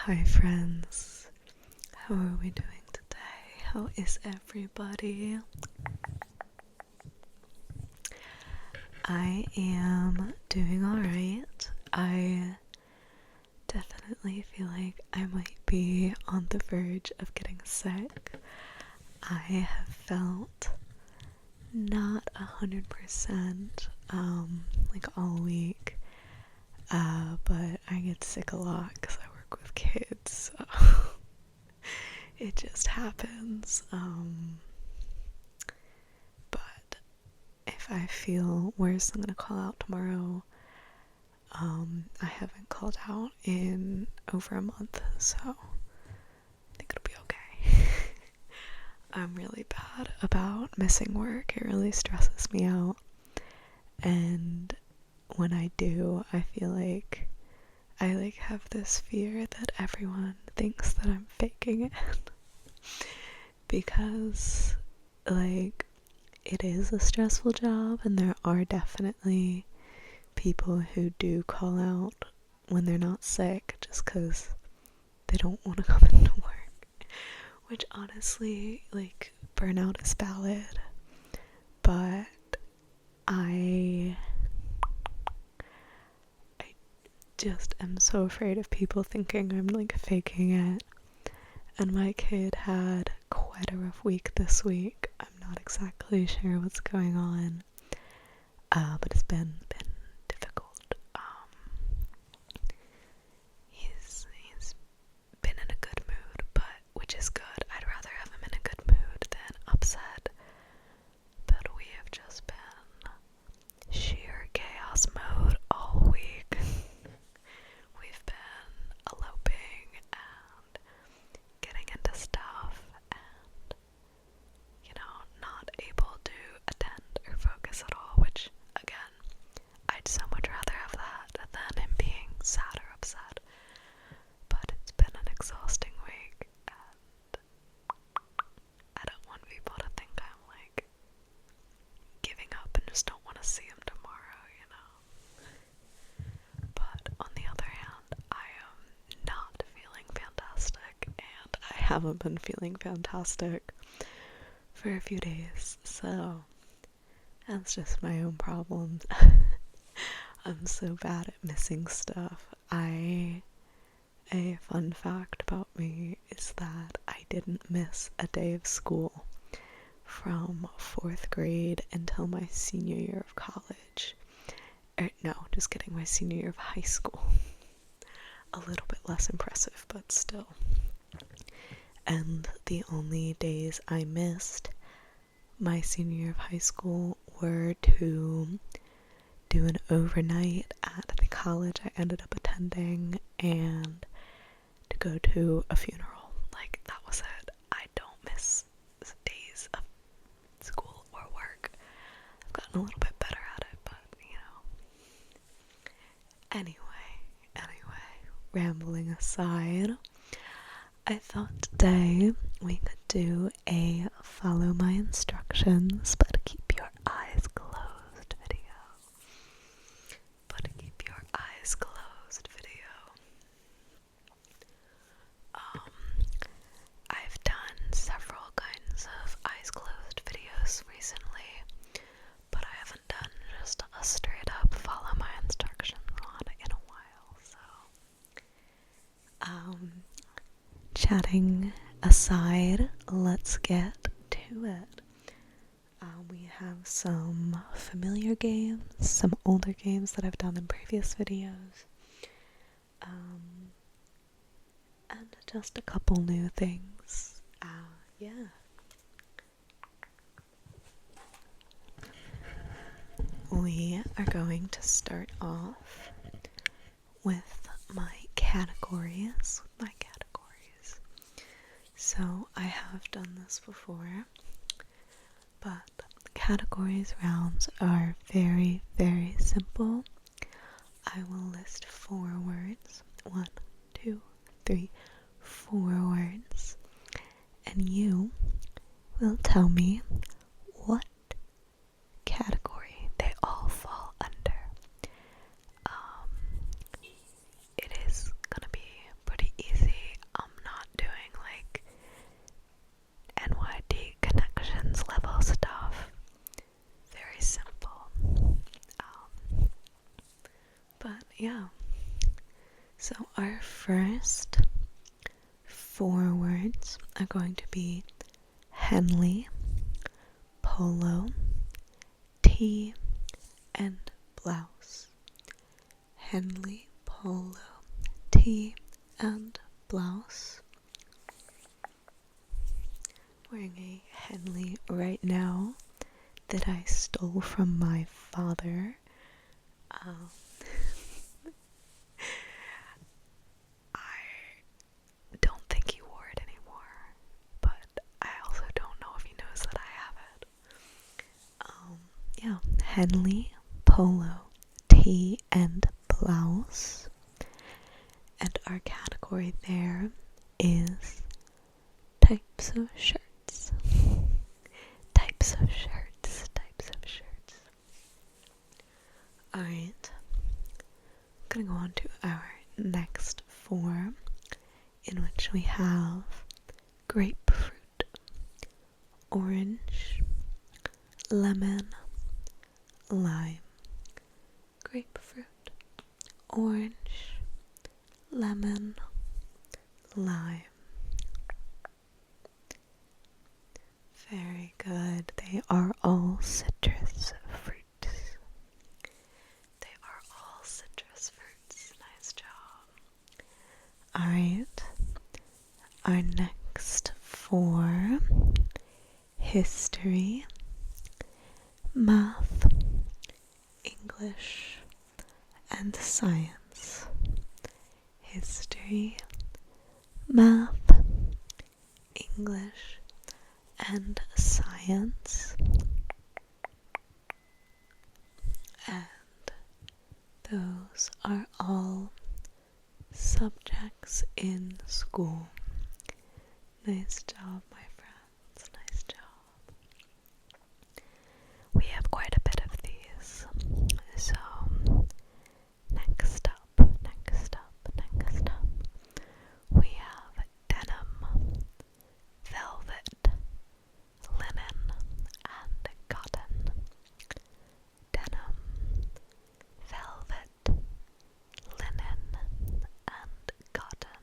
Hi friends, how are we doing today? How is everybody? I am doing alright. I definitely feel like I might be on the verge of getting sick. I have felt not 100% like all week, but I get sick a lot because I work with kids, so it just happens. But if I feel worse, I'm gonna call out tomorrow. I haven't called out in over a month, so I think it'll be okay. I'm really bad about missing work. It really stresses me out. And when I do, I feel like I have this fear that everyone thinks that I'm faking it. Because it is a stressful job, and there are definitely people who do call out when they're not sick just because they don't want to come into work, which honestly, burnout is valid, but I just am so afraid of people thinking I'm faking it. And my kid had quite a rough week this week. I'm not exactly sure what's going on, but it's been difficult. He's been in a good mood, which is good. I'd rather have him in a good mood than upset. But we have just been sheer chaos mode all week. We've been eloping and getting into stuff and, not able to attend or focus at all, which, again, I'd so much rather have that than him being sad or upset. But it's been an exhausting week, and I don't want people to think I'm, giving up and just don't want to see him tomorrow, But on the other hand, I am not feeling fantastic, and I haven't been feeling fantastic for a few days, so that's just my own problems. I'm so bad at missing stuff. A fun fact about me is that I didn't miss a day of school from 4th grade until my senior year of college. No, just kidding, my senior year of high school. A little bit less impressive, but still. And the only days I missed my senior year of high school were to do an overnight at the college I ended up attending and to go to a funeral. That was it. I don't miss days of school or work. I've gotten a little bit better at it, but Anyway, rambling aside, I thought today we could do a follow my instructions but keep your eyes closed video. I've done several kinds of eyes closed videos recently, but I haven't done just a straight up follow my instructions one in a while, so chatting aside, let's get to it. We have some familiar games, some older games that I've done in previous videos, and just a couple new things. Yeah. We are going to start off with my categories. So I have done this before, but categories rounds are very, very simple. I will list 4 words. 1, 2, 3, 4 words. And you will tell me what category they all fall under. It is gonna be pretty easy yeah. So our first 4 words are going to be Henley, polo, tee, and blouse. Henley, polo, tee, and blouse. Wearing a Henley right now that I stole from my father. I don't think he wore it anymore, but I also don't know if he knows that I have it. Yeah, Henley, polo, tee, and blouse. And our category there is types of shirts. Types of shirts. Types of shirts. Alright. I'm gonna go on to our next 4, in which we have grapefruit, orange, lemon, lime. Grapefruit, orange, lemon, lime. Very good. They are all citrus fruits. They are all citrus fruits. Nice job. Alright. Our next 4: history, math, English, and science. History, math, English, and science. And those are all subjects in school. Nice job, my friends. Nice job. We have quite a bit of these. So, next up, we have denim, velvet, linen, and cotton. Denim, velvet, linen, and cotton.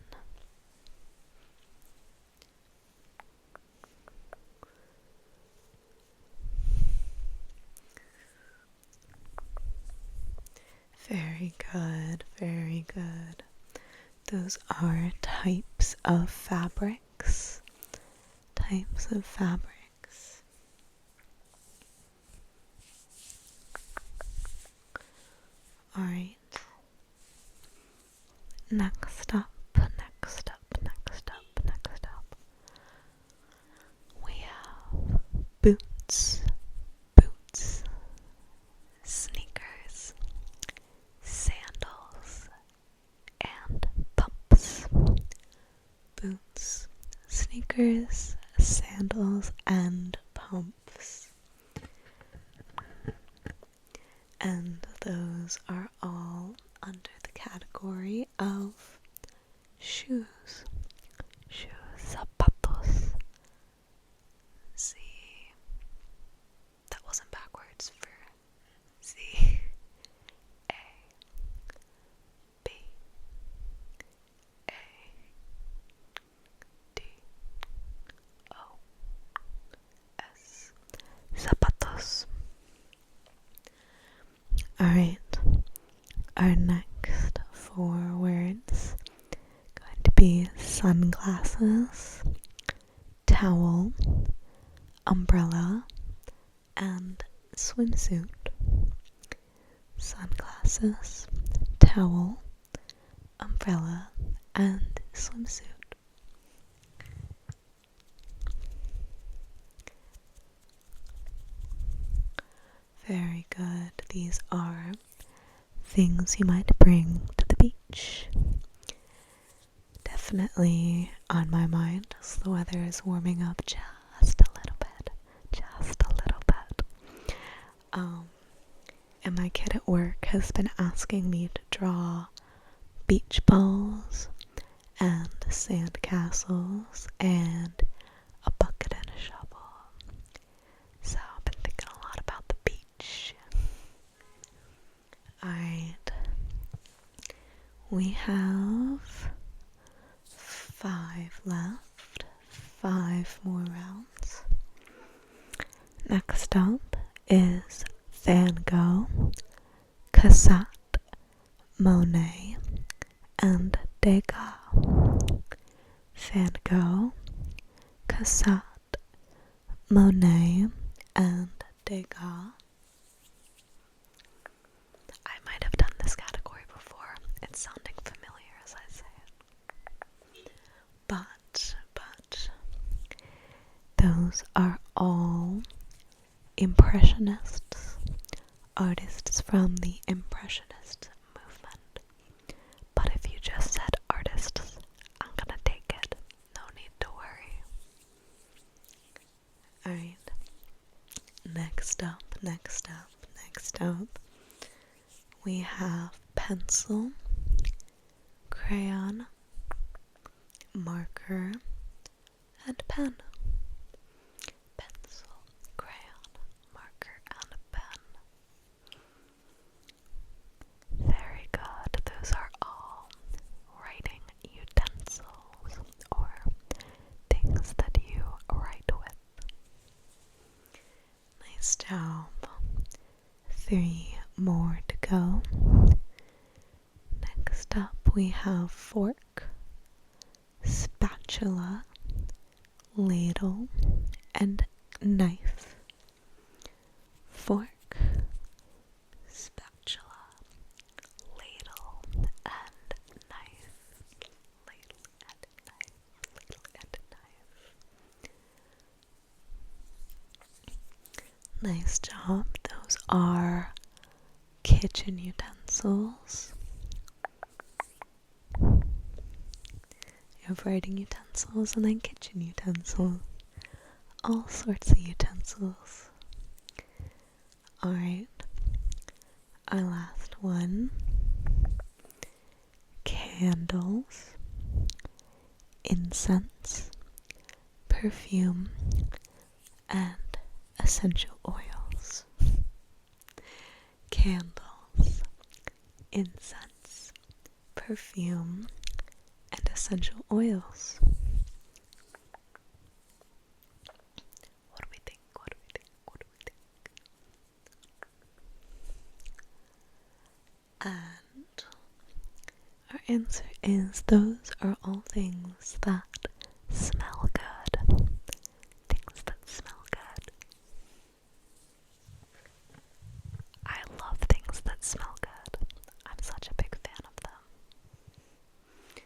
Very good, very good. Those are types of fabrics. Types of fabrics. Alright. Next up. We have boots, sneakers, sandals, and pumps. Boots, sneakers, sandals, and pumps. And those are all under the category of shoes. Zapatos. Z. That wasn't backwards for Z. A. B. A. D. O. S. Zapatos. Alright. Our next 4 words going to be sunglasses, towel, umbrella, and swimsuit. Sunglasses, towel, umbrella, and swimsuit. Very good. These are things you might bring to the beach. Definitely on my mind as the weather is warming up just a little bit. And my kid at work has been asking me to draw beach balls and sand castles and a bucket and a shovel. So I've been thinking a lot about the beach. Alright. We have 5 left, 5 more rounds. Next up is Van Gogh, Cassatt, Monet, and Degas. Van Gogh, Cassatt, Monet, and Degas. I might have done this category before. It's sounding familiar as I say it. But those are all Impressionists, artists from the Impressionist movement. But if you just said artists, I'm gonna take it. No need to worry. Alright. Next up, we have pencil, crayon, marker, and pen. Pencil, crayon, marker, and pen. Very good. Those are all writing utensils or things that you write with. Nice job. 3 more to go. Next up we have fork, spatula, ladle, and knife. Fork, spatula, ladle, and knife. Ladle and knife. Ladle and knife. Nice job. Those are kitchen utensils. You have writing utensils and then kitchen utensils. All sorts of utensils. Alright. Our last one. Candles, incense, perfume, and essential oils. Candles, incense, perfume, and essential oils. What do we think? And our answer is those are all things that smell good. Things that smell good. I love things that smell good. I'm such a big fan of them.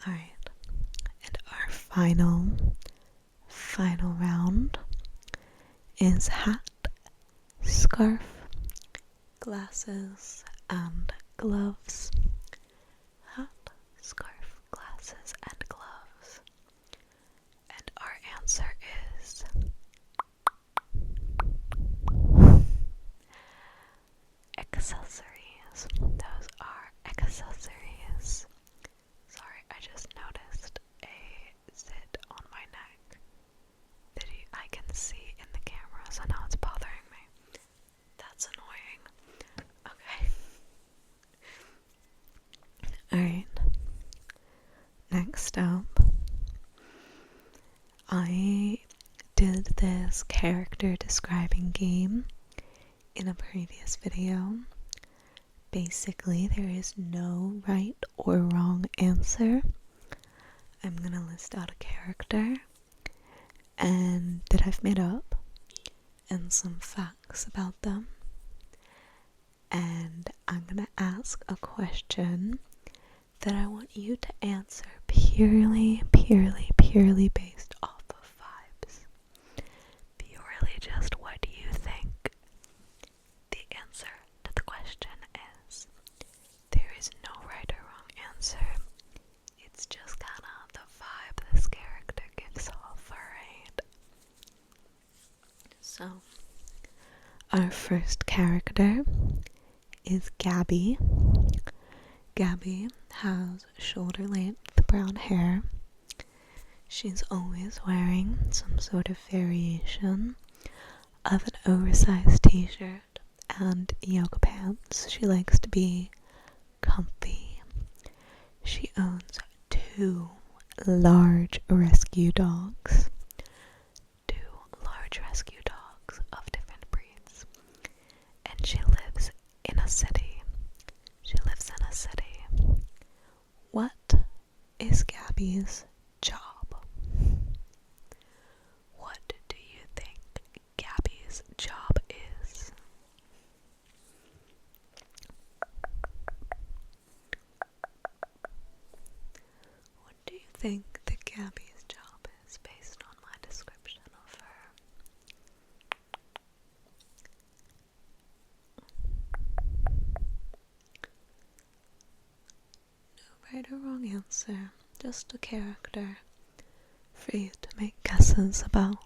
Alright, and our final round is hat, scarf, glasses, and gloves. Hat, scarf, glasses, and gloves. And our answer is accessories. Those are accessories. Sorry, I just noticed a zit on my neck that I can see in the camera, so now it's bothering me. That's annoying. Okay. Alright. Next up, I did this character describing game in a previous video. Basically, there is no right or wrong answer. I'm gonna list out a character and that I've made up and some facts about them. And I'm gonna ask a question that I want you to answer purely based off of vibes. Purely just what do you think the answer to the question is. There is no right or wrong answer. It's just kinda the vibe this character gives off, alright? So, our first character is Gabby. Gabby has shoulder-length brown hair. She's always wearing some sort of variation of an oversized t-shirt and yoga pants. She likes to be comfy She owns 2 large rescue dogs. 2 large rescue dogs of different breeds. And she lives in a city. What is Gabby's job? What do you think Gabby's job is? What do you think that Gabby's job is based on my description of her? No right or wrong answer, just a character for you to make guesses about.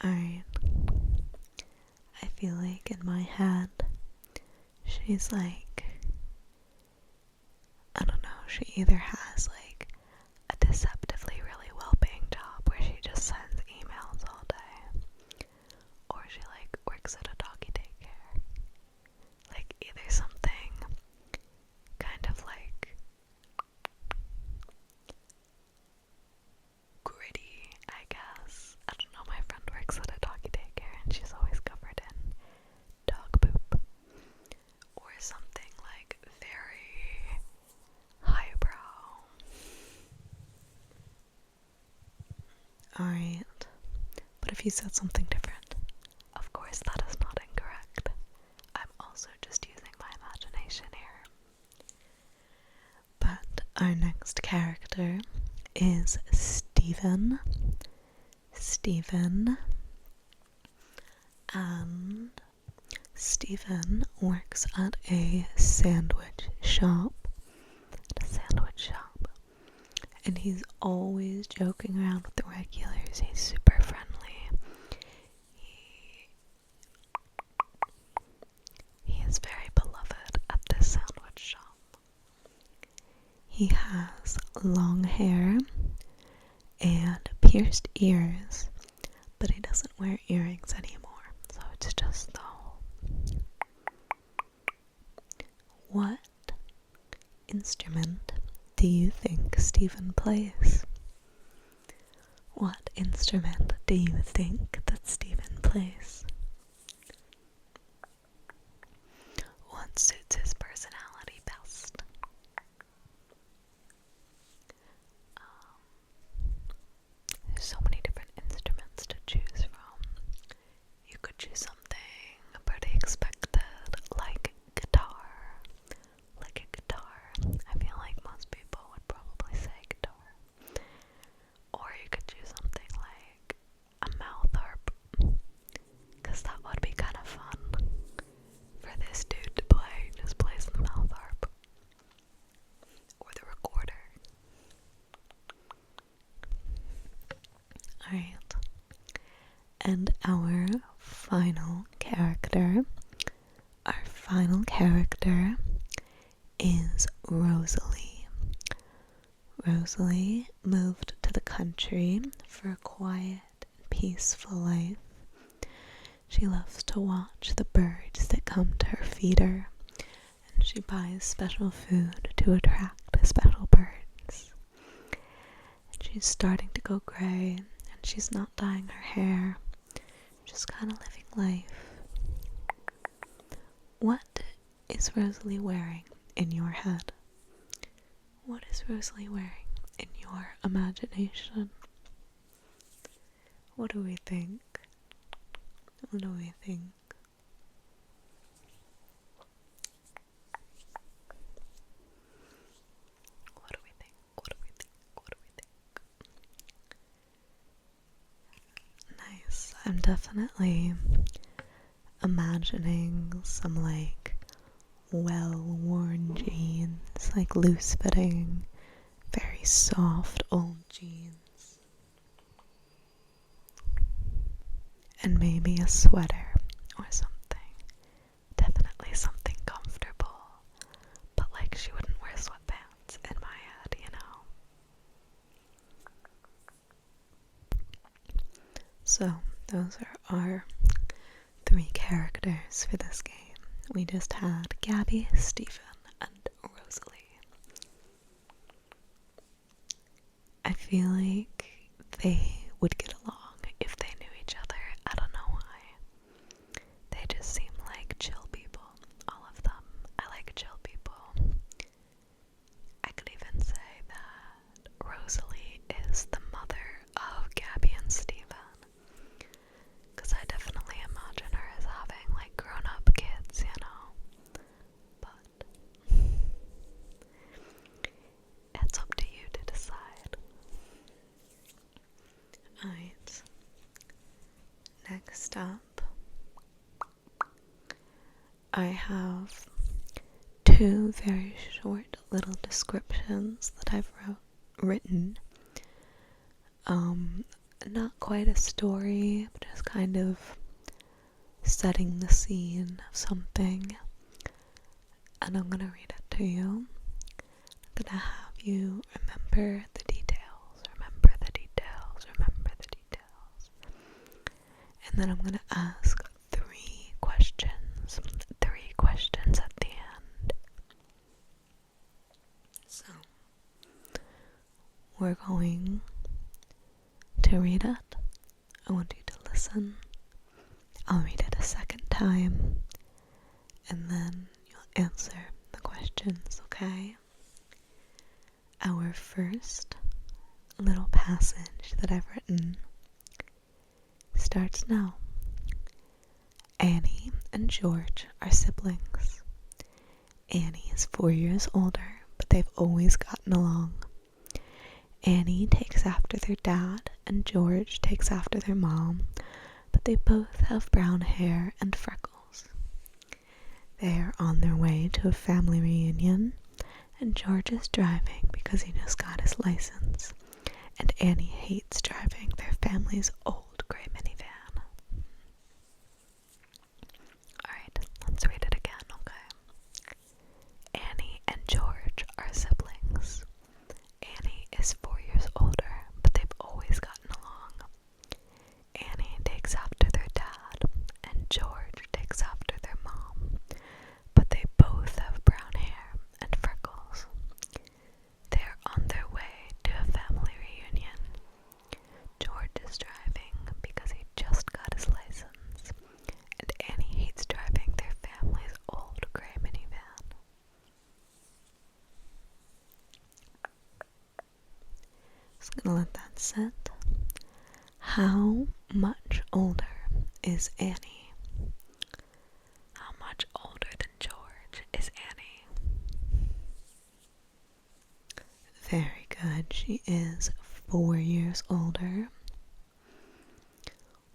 Alright, I feel like in my head, she's like, I don't know, she either has like a deceptively really well-paying job where she just sends emails all day, or she like works at a doggy daycare. Like either something kind of like gritty, I guess. I don't know, my friend works at a doggy daycare and she's always covered in dog poop. Or something like very highbrow. Alright, but if you said something different, of course that is not incorrect. I'm also just using my imagination here. But our next character is Steven. And Steven works at a sandwich shop. And he's always joking around with the regulars. He's super friendly. He is very beloved at this sandwich shop. He has long hair and pierced ears, but he doesn't wear earrings anymore, so it's just the whole. What instrument do you think Steven plays? What instrument do you think that Steven plays? What suits his personality best? There's so many different instruments to choose from. You could choose something pretty expected, like guitar. I feel like most people would probably say guitar. Or you could choose something like a mouth harp, because that would be kind of fun for this dude to play. Just plays the mouth harp. Or the recorder. Alright. And our final character is Rosalie. Rosalie moved to the country for a quiet and peaceful life. She loves to watch the birds that come to her feeder, and she buys special food to attract special birds. And she's starting to go gray, and she's not dyeing her hair, just kind of living life. What is Rosalie wearing in your head? What is Rosalie wearing in your imagination? What do we think? What do we think? What do we think? What do we think? What do we think? Nice. I'm definitely imagining some like well-worn jeans, like loose-fitting, very soft old jeans. And maybe a sweater or something. Definitely something comfortable. But like she wouldn't wear sweatpants in my head, you know? So, those are our 3 characters for this game. We just had Gabby, Stephen, and feel like they would get along if they knew each other. I don't know why. They just seem like chill people, all of them. I like chill people. I could even say that Rosalie is the mother of Gabby and Steven, because I definitely imagine her as having like grown-up kids, you know. But it's up to you to decide. Alright. Next up, I have two very short little descriptions that I've written. Not quite a story, but just kind of setting the scene of something. And I'm gonna read it to you. I'm gonna have you remember the details, remember the details, remember the details. And then I'm gonna ask three questions at the end. So, we're going to read it. I want you to listen. I'll read it a second time, and then you'll answer the questions, okay? Our first little passage that I've written starts now. Annie and George are siblings. Annie is 4 years older, but they've always gotten along. Annie takes after their dad, and George takes after their mom, but they both have brown hair and freckles. They are on their way to a family reunion, and George is driving because he just got his license, and Annie hates driving their family's old gray minivan. Alright, let's read it again, okay? Annie and George are siblings. Annie is 4 years older, but they've always gotten along. Annie takes after their dad, and George takes after their mom, but they both have brown hair and freckles. They are on their way to a family reunion. George is driving because he just got his license, and Annie hates driving their family's old gray minivan. Just gonna let that sit. How much older is Annie? How much older than George is Annie? Very good. She is 4 years older.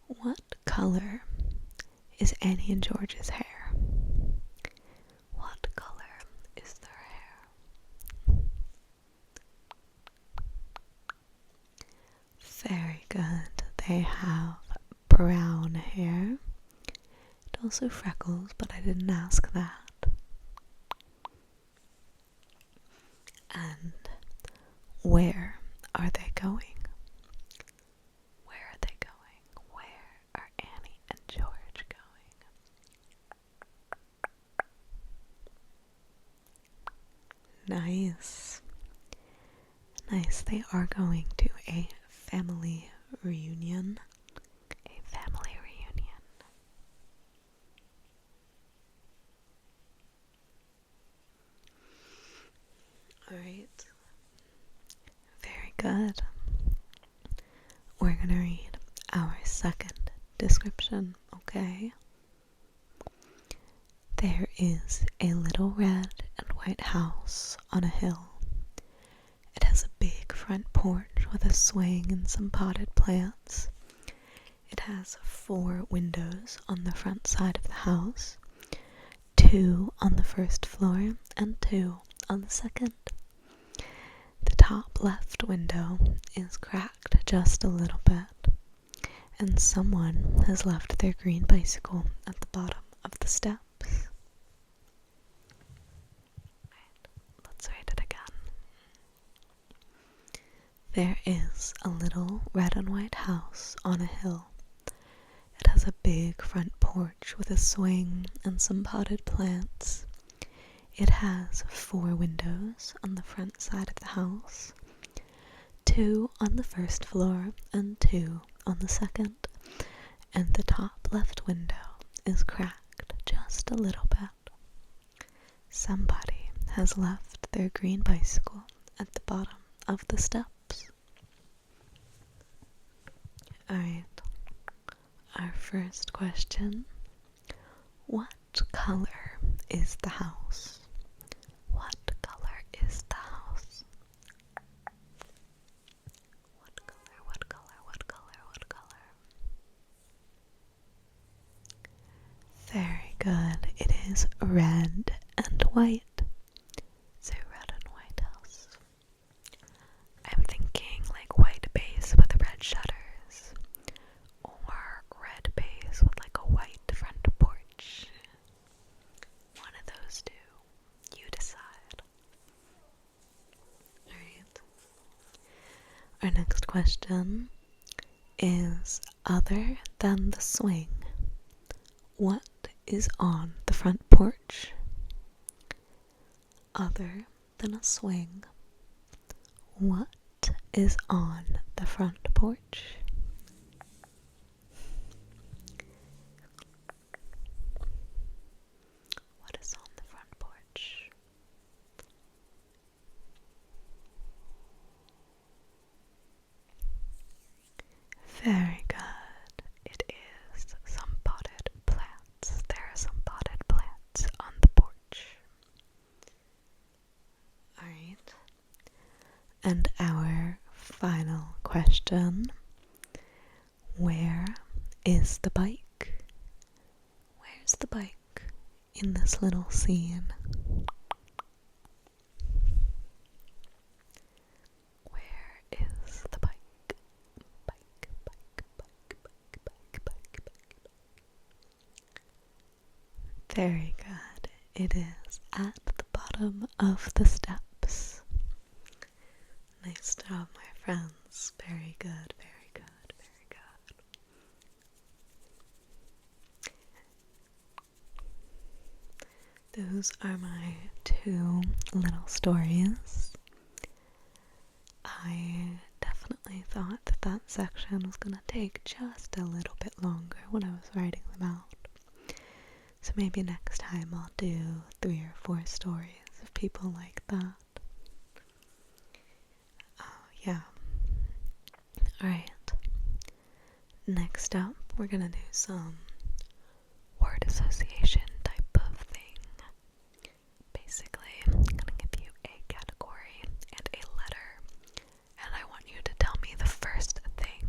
What color is Annie and George's hair? What color is their hair? Very good. They have brown hair. And also freckles, but I didn't ask that. And where are they going? Where are they going? Where are Annie and George going? Nice. Nice. They are going to a family reunion. A family reunion. Alright. Very good. We're gonna read our second description, okay? There is a little red and white house on a hill. It has a big front porch with a swing and some potted plants. It has 4 windows on the front side of the house, 2 on the first floor and 2 on the second. The top left window is cracked just a little bit, and someone has left their green bicycle at the bottom of the steps. Let's read it again. There is a little red and white house on a hill. It has a big front porch with a swing and some potted plants. It has 4 windows on the front side of the house, 2 on the first floor and 2 on the second, and the top left window is cracked just a little bit. Somebody has left their green bicycle at the bottom of the steps. Alright, our first question. What color is the house? What color is the house? What color, what color, what color, what color? Very good. It is red and white. It's a red and white house. I'm thinking like white base with red shutters, or red base with like a white front porch. One of those two. You decide. Alright. Our next question is, other than the swing, what is on the front porch? Other than a swing, what is on the front porch? What is on the front porch? Very good. It is some potted plants. There are some potted plants on the porch. Alright. And our final question. Where is the bike? Where's the bike in this little scene? Where is the bike? Bike, bike, bike, bike, bike, bike, bike. Very good. It is at the bottom of the steps. Nice job, my friends. Very good, very good, very good. Those are my 2 little stories. I definitely thought that that section was going to take just a little bit longer when I was writing them out. So maybe next time I'll do 3 or 4 stories if people like that. Yeah. Alright. Next up, we're gonna do some word association type of thing. Basically, I'm gonna give you a category and a letter, and I want you to tell me the first thing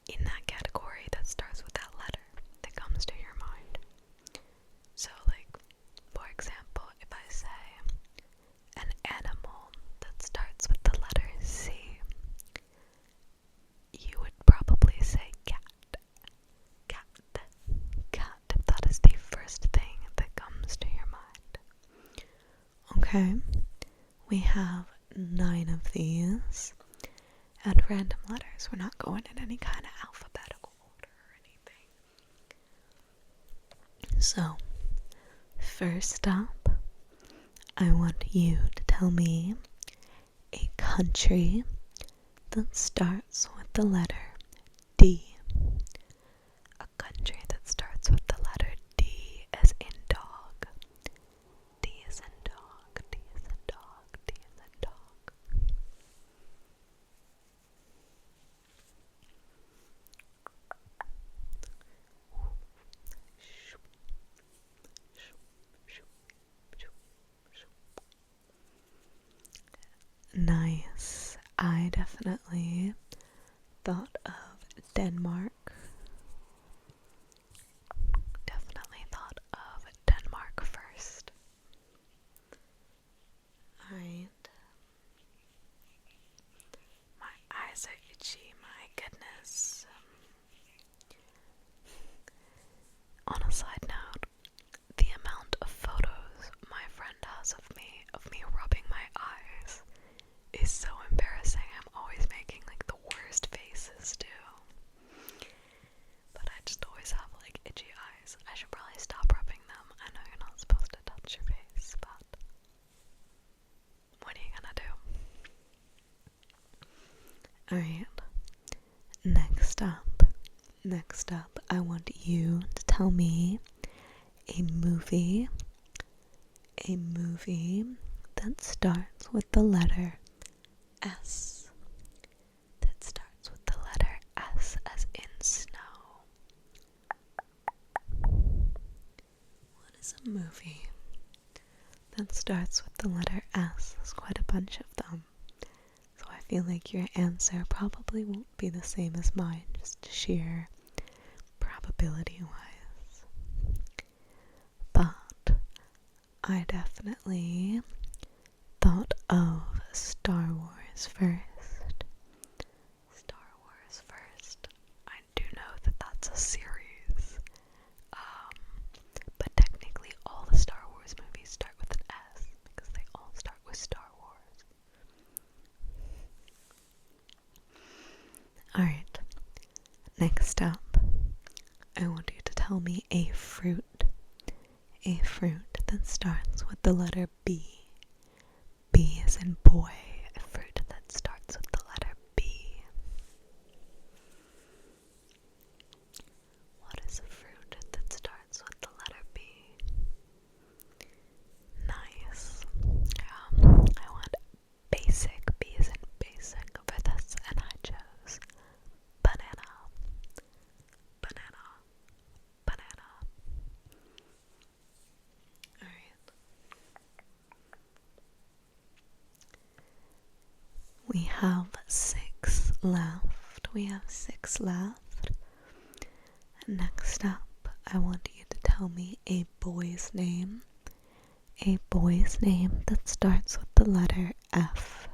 in that category that starts with that letter that comes to your mind. So, like, for example, if I say an animal that starts with the letter C, you would probably say cat. Cat. Cat, if that is the first thing that comes to your mind. Okay, we have 9 of these, and random letters. We're not going in any kind of alphabetical order or anything. So, first up, I want you to tell me a country that starts with the letter D. A country that starts with the letter D as in dog. D as in dog, D as in dog, D as in dog. Nice. I definitely thought of Denmark. Definitely thought of Denmark first. Alright. My eyes are itchy, my goodness. On a side note, the amount of photos my friend has of me rubbing my eyes is so embarrassing. I'm always making like the worst faces too. Alright, next up, I want you to tell me a movie that starts with the letter S. That starts with the letter S as in snow. What is a movie that starts with the letter S? There's quite a bunch of them. So I feel like your answer probably won't be the same as mine, just sheer probability wise. But I definitely thought of Star Wars first. Star Wars first. I do know that that's a series. But technically all the Star Wars movies start with an S because they all start with Star Wars. Alright, next up, I want you to tell me a fruit that starts with the letter B. B as in boy, a fruit that starts with the letter B. What is a fruit that starts with the letter B? Nice. I want basic, B as in basic for this, and I chose banana. Banana. Banana. Alright. We have 6 left. Next up, I want you to tell me a boy's name. A boy's name that starts with the letter F.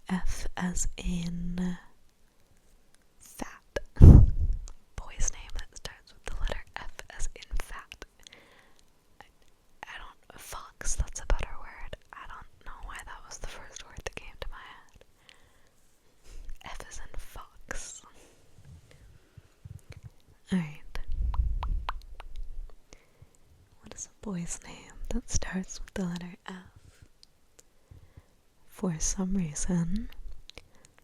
F as in fat. Boy's name that starts with the letter F as in fat. Fox, that's a better word. I don't know why that was the first word that came to my head. F as in fox. Alright. What is a boy's name that starts with the letter F? For some reason,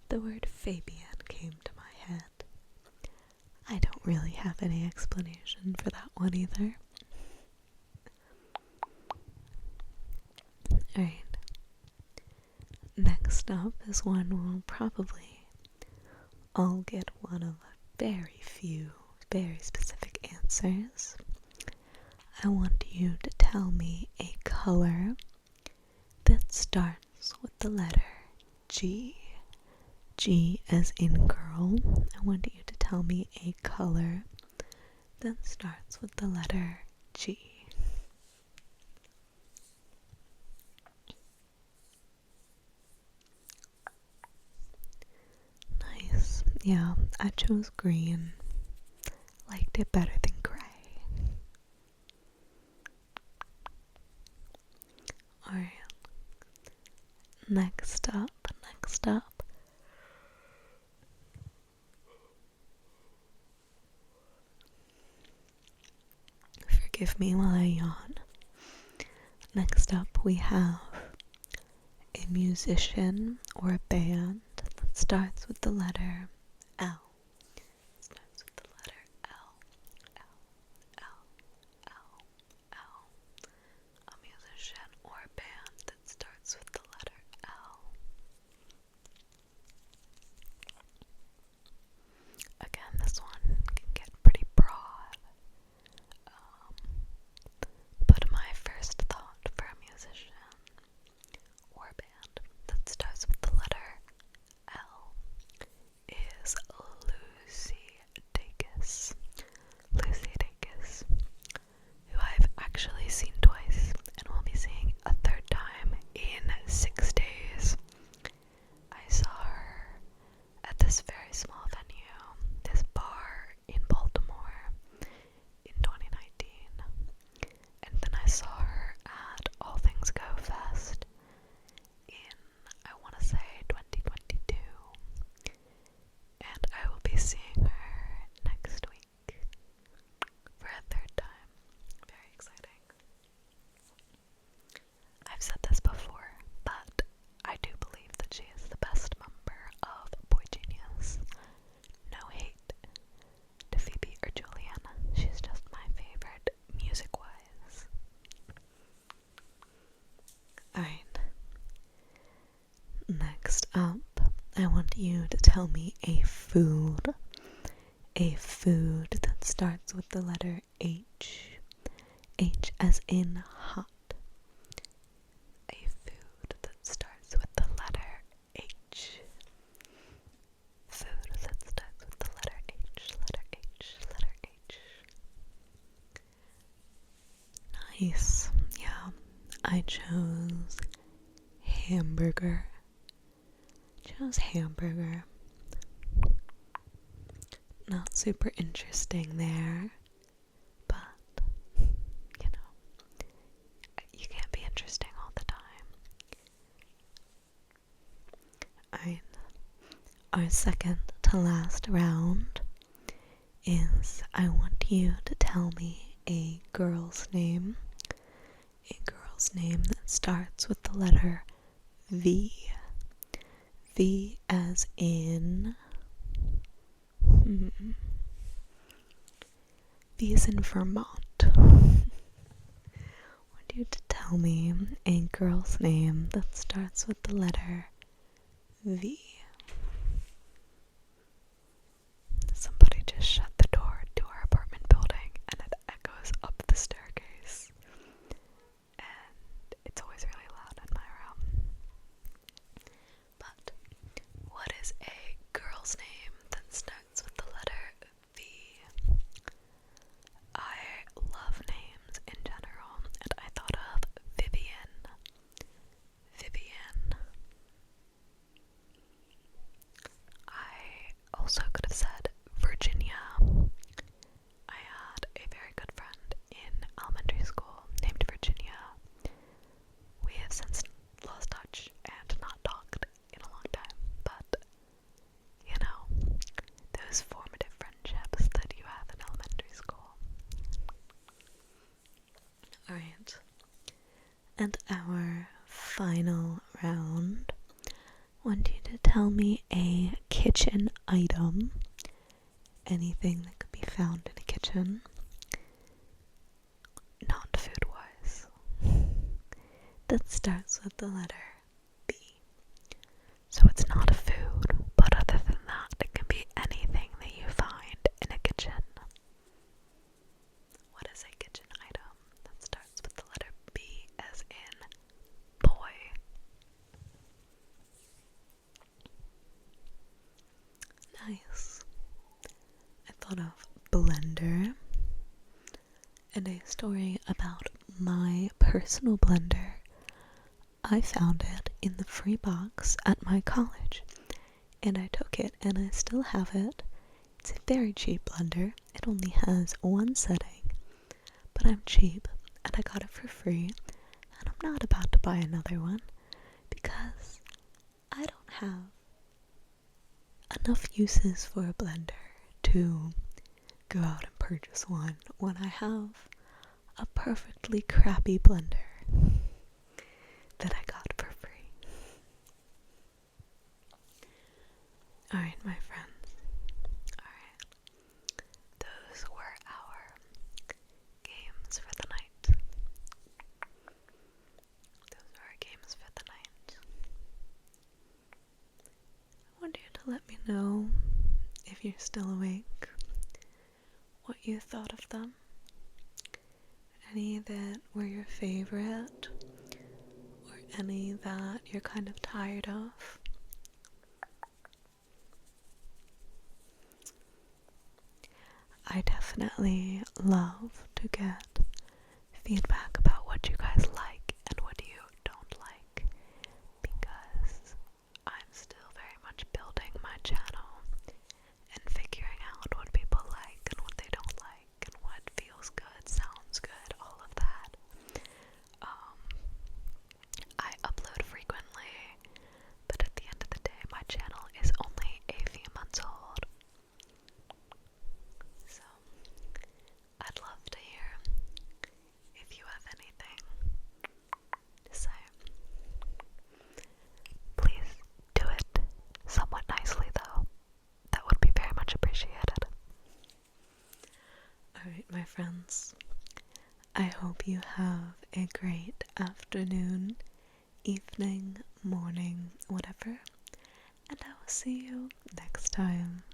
the word Fabian came to my head. I don't really have any explanation for that one either. Alright. Next up is one we'll probably all get one of very few, very specific answers. I want you to tell me a color that starts with the letter G. G as in girl. I want you to tell me a color that starts with the letter G. Nice. Yeah, I chose green. Liked it better than gray. Alright. Next up. Forgive me while I yawn. Next up we have a musician or a band that starts with the letter L. Starts with the letter L. L. L. L. L. A musician or a band that starts with the letter L. Again, this one can get pretty broad. But my first thought for a musician or a band that starts with the letter L is Next up, I want you to tell me a food that starts with the letter H. H as in hot. A food that starts with the letter H. Food that starts with the letter H, letter H, letter H. Nice. Yeah, I chose hamburger. Not super interesting there, but, you know, you can't be interesting all the time. Alright, our second to last round is I want you to tell me a girl's name that starts with the letter V. V as in V as in Vermont. I want you to tell me a girl's name that starts with the letter V. Somebody just shut the door to our apartment building and it echoes up the staircase. And it's always really loud in my room. But what is a girl's name that starts with the letter V? I love names in general, and I thought of Vivian. I also could have said Virginia. I had a very good friend in elementary school named Virginia. We have since lost touch and not talked in a long time, but you know, those formative friendships that you have in elementary school. Alright, and our final round, I want you to tell me a kitchen item, anything that could be found in a kitchen, not food-wise, that starts with the letter B. So it's not a food, but other than that, it can be anything that you find in a kitchen. What is a kitchen item that starts with the letter B as in boy? Nice. I thought of blender and a story about my personal blender. I found it in the free box at my college, and I took it and I still have it. It's a very cheap blender. It only has one setting, but I'm cheap and I got it for free, and I'm not about to buy another one because I don't have enough uses for a blender to go out and purchase one when I have a perfectly crappy blender that I got for free. Alright, my friends. Alright. Those were our games for the night. I want you to let me know, if you're still awake, what you thought of them. Any that were your favorite, or any that you're kind of tired of. I definitely love to get feedback about what you guys like and what you don't like, because I'm still very much building my channel and figuring out what people like and what they don't like and what feels good, sounds good, all of that. I upload frequently, but at the end of the day, my channel is only a few months old. So, I'd love to hear if you have anything to say. Please do it somewhat nicely, though. That would be very much appreciated. Alright, my friends. I hope you have a great afternoon, evening, morning, whatever and I will see you next time.